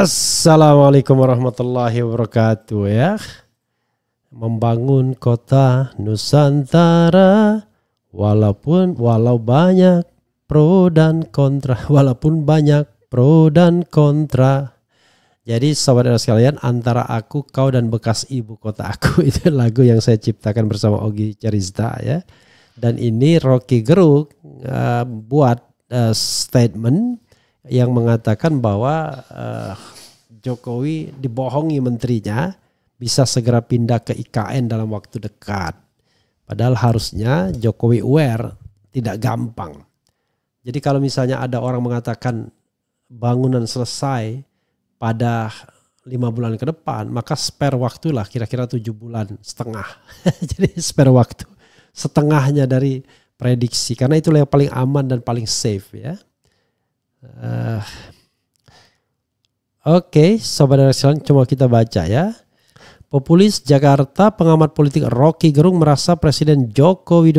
Assalamualaikum warahmatullahi wabarakatuh ya. Membangun kota Nusantara walau banyak pro dan kontra, Jadi sobat era sekalian, antara aku, kau dan bekas ibu kota aku itu lagu yang saya ciptakan bersama Ogi Carizda ya. Dan ini Rocky Gerung buat statement yang mengatakan bahwa Jokowi dibohongi menterinya, bisa segera pindah ke IKN dalam waktu dekat. Padahal harusnya Jokowi aware, tidak gampang. Jadi kalau misalnya ada orang mengatakan bangunan selesai pada 5 bulan ke depan, maka spare waktulah kira-kira 7 bulan setengah. Jadi spare waktu setengahnya dari prediksi, karena itulah yang paling aman dan paling safe ya. Oke, sobat sekalian, coba kita baca ya. Populis Jakarta, pengamat politik Rocky Gerung merasa Presiden Jokowi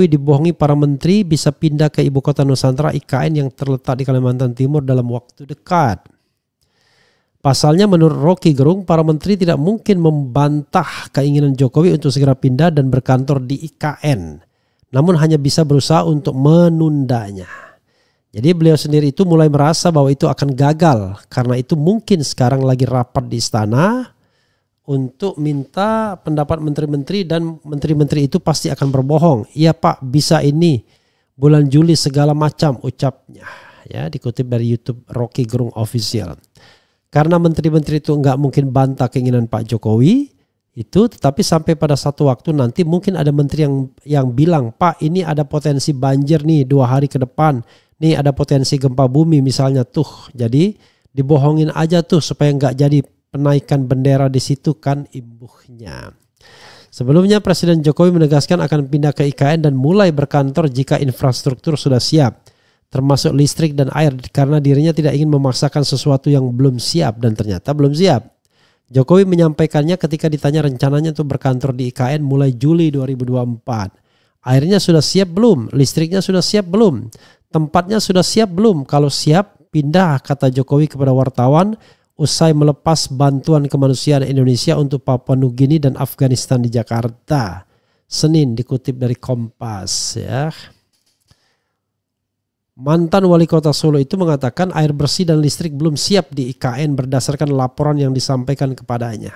dibohongi para menteri bisa pindah ke ibu kota Nusantara IKN yang terletak di Kalimantan Timur dalam waktu dekat. Pasalnya menurut Rocky Gerung, para menteri tidak mungkin membantah keinginan Jokowi untuk segera pindah dan berkantor di IKN, namun hanya bisa berusaha untuk menundanya. Jadi beliau sendiri itu mulai merasa bahwa itu akan gagal, karena itu mungkin sekarang lagi rapat di istana untuk minta pendapat menteri-menteri, dan menteri-menteri itu pasti akan berbohong. Iya Pak, bisa ini bulan Juli segala macam ucapnya. Ya, dikutip dari YouTube Rocky Gerung Official. Karena menteri-menteri itu nggak mungkin bantah keinginan Pak Jokowi itu, tetapi sampai pada satu waktu nanti mungkin ada menteri yang bilang, Pak ini ada potensi banjir nih 2 hari ke depan. Nih ada potensi gempa bumi misalnya tuh. Jadi dibohongin aja tuh supaya nggak jadi penaikan bendera di situ kan imbuhnya. Sebelumnya Presiden Jokowi menegaskan akan pindah ke IKN dan mulai berkantor jika infrastruktur sudah siap, termasuk listrik dan air, karena dirinya tidak ingin memaksakan sesuatu yang belum siap, dan ternyata belum siap. Jokowi menyampaikannya ketika ditanya rencananya untuk berkantor di IKN mulai Juli 2024. Airnya sudah siap belum? Listriknya sudah siap belum? Tempatnya sudah siap belum? Kalau siap, pindah, kata Jokowi kepada wartawan usai melepas bantuan kemanusiaan Indonesia untuk Papua Nugini dan Afghanistan di Jakarta Senin, dikutip dari Kompas ya. Mantan wali kota Solo itu mengatakan air bersih dan listrik belum siap di IKN berdasarkan laporan yang disampaikan kepadanya.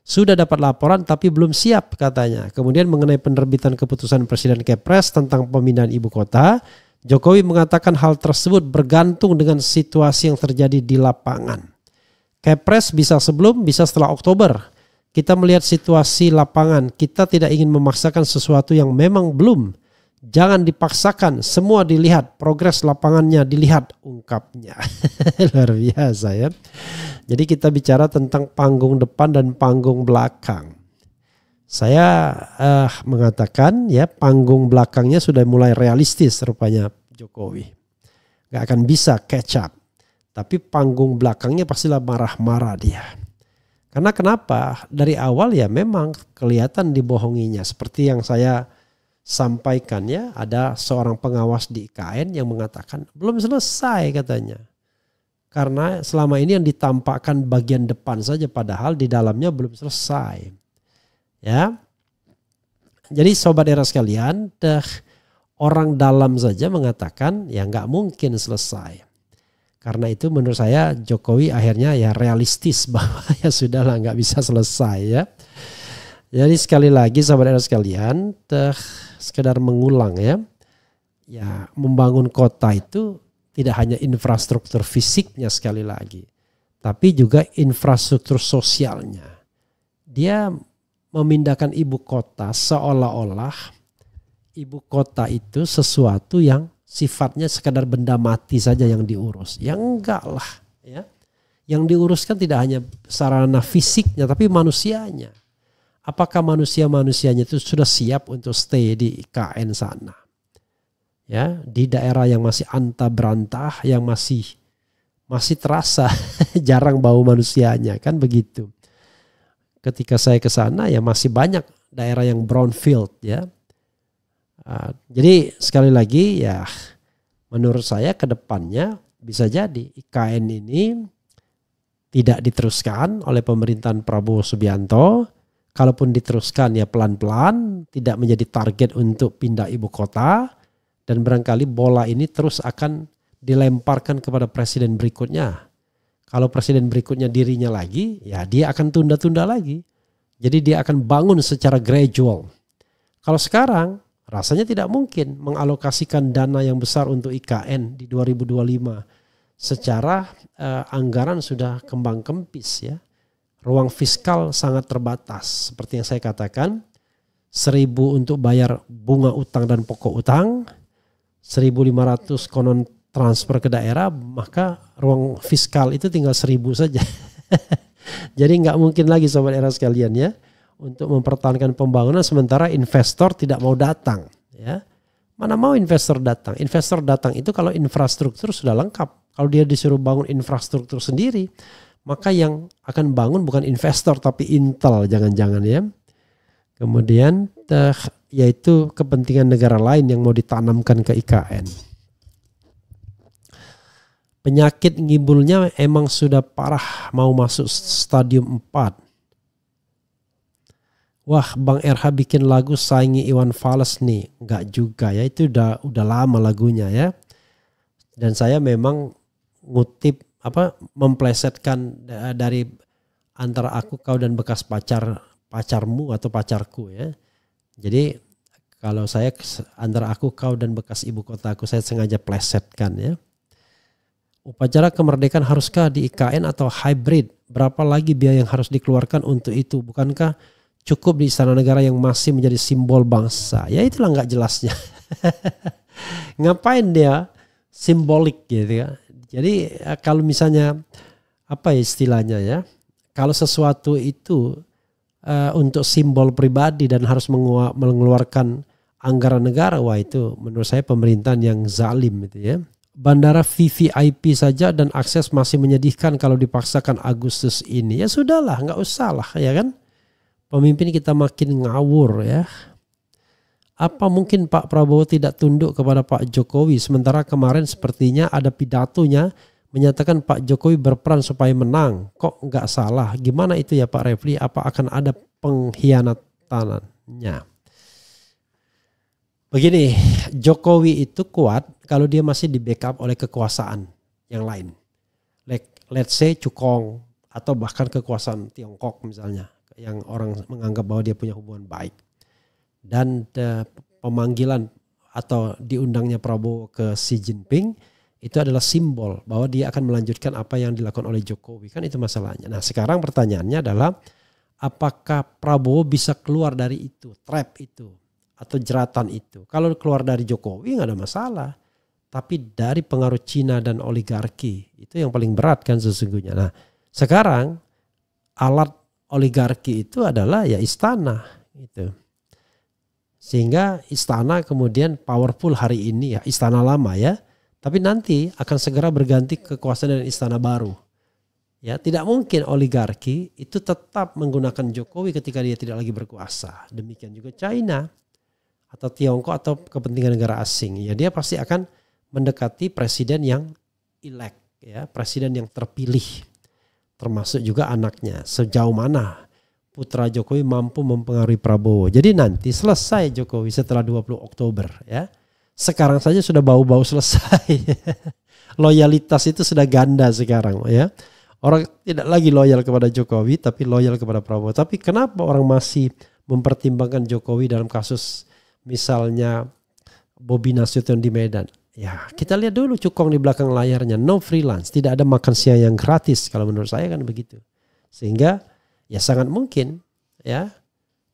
Sudah dapat laporan tapi belum siap katanya. Kemudian mengenai penerbitan keputusan Presiden Kepres tentang pemindahan ibu kota, Jokowi mengatakan hal tersebut bergantung dengan situasi yang terjadi di lapangan. Kepres bisa sebelum, bisa setelah Oktober. Kita melihat situasi lapangan, kita tidak ingin memaksakan sesuatu yang memang belum. Jangan dipaksakan, semua dilihat, progres lapangannya dilihat, ungkapnya. Luar biasa ya. Jadi kita bicara tentang panggung depan dan panggung belakang. Saya mengatakan ya, panggung belakangnya sudah mulai realistis rupanya Jokowi. Gak akan bisa catch up. Tapi panggung belakangnya pastilah marah-marah dia. Karena kenapa? Dari awal ya memang kelihatan dibohonginya. Seperti yang saya sampaikan ya, ada seorang pengawas di IKN yang mengatakan belum selesai katanya. Karena selama ini yang ditampakkan bagian depan saja, padahal di dalamnya belum selesai. Ya, jadi sobat era sekalian, orang dalam saja mengatakan ya nggak mungkin selesai. Karena itu menurut saya Jokowi akhirnya ya realistis bahwa ya sudahlah nggak bisa selesai ya. Jadi sekali lagi sobat era sekalian, sekedar mengulang ya, ya membangun kota itu tidak hanya infrastruktur fisiknya sekali lagi, tapi juga infrastruktur sosialnya. Dia memindahkan ibu kota seolah-olah ibu kota itu sesuatu yang sifatnya sekadar benda mati saja yang diurus. Ya enggak lah ya. Yang diuruskan tidak hanya sarana fisiknya tapi manusianya. Apakah manusianya itu sudah siap untuk stay di IKN sana? Ya, di daerah yang masih anta berantah, yang masih terasa jarang bau manusianya kan begitu. Ketika saya ke sana ya masih banyak daerah yang brownfield ya. Jadi sekali lagi ya menurut saya ke depannya bisa jadi IKN ini tidak diteruskan oleh pemerintahan Prabowo Subianto. Kalaupun diteruskan ya pelan-pelan, tidak menjadi target untuk pindah ibu kota. Dan barangkali bola ini terus akan dilemparkan kepada presiden berikutnya. Kalau presiden berikutnya dirinya lagi, ya dia akan tunda-tunda lagi. Jadi dia akan bangun secara gradual. Kalau sekarang rasanya tidak mungkin mengalokasikan dana yang besar untuk IKN di 2025. Secara anggaran sudah kembang kempis ya. Ruang fiskal sangat terbatas. Seperti yang saya katakan, 1.000 untuk bayar bunga utang dan pokok utang, 1.500 konon transfer ke daerah, maka ruang fiskal itu tinggal 1.000 saja. Jadi nggak mungkin lagi sobat era sekalian ya, untuk mempertahankan pembangunan sementara investor tidak mau datang. Ya. Mana mau investor datang? Investor datang itu kalau infrastruktur sudah lengkap. Kalau dia disuruh bangun infrastruktur sendiri, maka yang akan bangun bukan investor tapi Intel jangan-jangan ya. Kemudian yaitu kepentingan negara lain yang mau ditanamkan ke IKN. Penyakit ngibulnya emang sudah parah, mau masuk stadium 4. Wah, Bang RH bikin lagu saingi Iwan Fals nih. Enggak juga ya, itu udah lama lagunya ya. Dan saya memang ngutip memplesetkan dari antara aku, kau dan bekas pacarmu atau pacarku ya. Jadi kalau saya antara aku, kau dan bekas ibu kotaku, saya sengaja plesetkan ya. Upacara kemerdekaan haruskah di IKN atau hybrid? Berapa lagi biaya yang harus dikeluarkan untuk itu? Bukankah cukup di Istana Negara yang masih menjadi simbol bangsa? Ya itulah nggak jelasnya. Ngapain dia simbolik gitu ya? Jadi kalau misalnya apa istilahnya ya, kalau sesuatu itu untuk simbol pribadi dan harus mengeluarkan anggaran negara, wah itu menurut saya pemerintahan yang zalim itu ya. Bandara VVIP saja dan akses masih menyedihkan kalau dipaksakan Agustus ini. Ya sudahlah, nggak usah lah ya kan. Pemimpin kita makin ngawur ya. Apa mungkin Pak Prabowo tidak tunduk kepada Pak Jokowi? Sementara kemarin sepertinya ada pidatonya menyatakan Pak Jokowi berperan supaya menang. Kok nggak salah? Gimana itu ya Pak Refli? Apa akan ada pengkhianatannya? Begini, Jokowi itu kuat kalau dia masih di backup oleh kekuasaan yang lain. Let's say Cukong atau bahkan kekuasaan Tiongkok misalnya. Yang orang menganggap bahwa dia punya hubungan baik. Dan pemanggilan atau diundangnya Prabowo ke Xi Jinping itu adalah simbol bahwa dia akan melanjutkan apa yang dilakukan oleh Jokowi. Kan itu masalahnya. Nah sekarang pertanyaannya adalah apakah Prabowo bisa keluar dari itu, trap itu atau jeratan itu. Kalau keluar dari Jokowi nggak ada masalah. Tapi dari pengaruh Cina dan oligarki itu yang paling berat kan sesungguhnya. Nah sekarang alat oligarki itu adalah ya istana gitu. Sehingga istana kemudian powerful hari ini ya, istana lama ya. Tapi nanti akan segera berganti kekuasaan dan istana baru. Ya, tidak mungkin oligarki itu tetap menggunakan Jokowi ketika dia tidak lagi berkuasa. Demikian juga China atau Tiongkok atau kepentingan negara asing. Ya, dia pasti akan mendekati presiden yang elect ya, presiden yang terpilih. Termasuk juga anaknya. Sejauh mana putra Jokowi mampu mempengaruhi Prabowo. Jadi nanti selesai Jokowi setelah 20 Oktober ya. Sekarang saja sudah bau-bau selesai. Loyalitas itu sudah ganda sekarang ya. Orang tidak lagi loyal kepada Jokowi tapi loyal kepada Prabowo. Tapi kenapa orang masih mempertimbangkan Jokowi dalam kasus misalnya Bobi Nasution di Medan? Ya kita lihat dulu Cukong di belakang layarnya. No freelance. Tidak ada makan siang yang gratis. Kalau menurut saya kan begitu. Sehingga ya sangat mungkin ya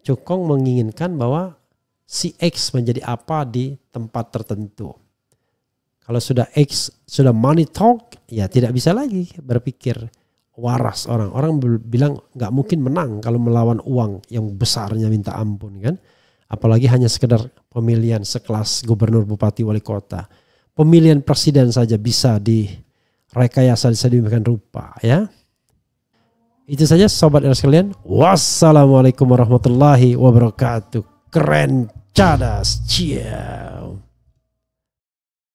Cukong menginginkan bahwa si X menjadi apa di tempat tertentu. Kalau sudah X, sudah money talk, ya tidak bisa lagi berpikir waras orang. Orang bilang nggak mungkin menang kalau melawan uang yang besarnya minta ampun kan. Apalagi hanya sekedar pemilihan sekelas gubernur, bupati, wali kota. Pemilihan presiden saja bisa direkayasa sedemikian rupa ya. Itu saja sobat sekalian. Wassalamualaikum warahmatullahi wabarakatuh. Keren, cadas, ciao.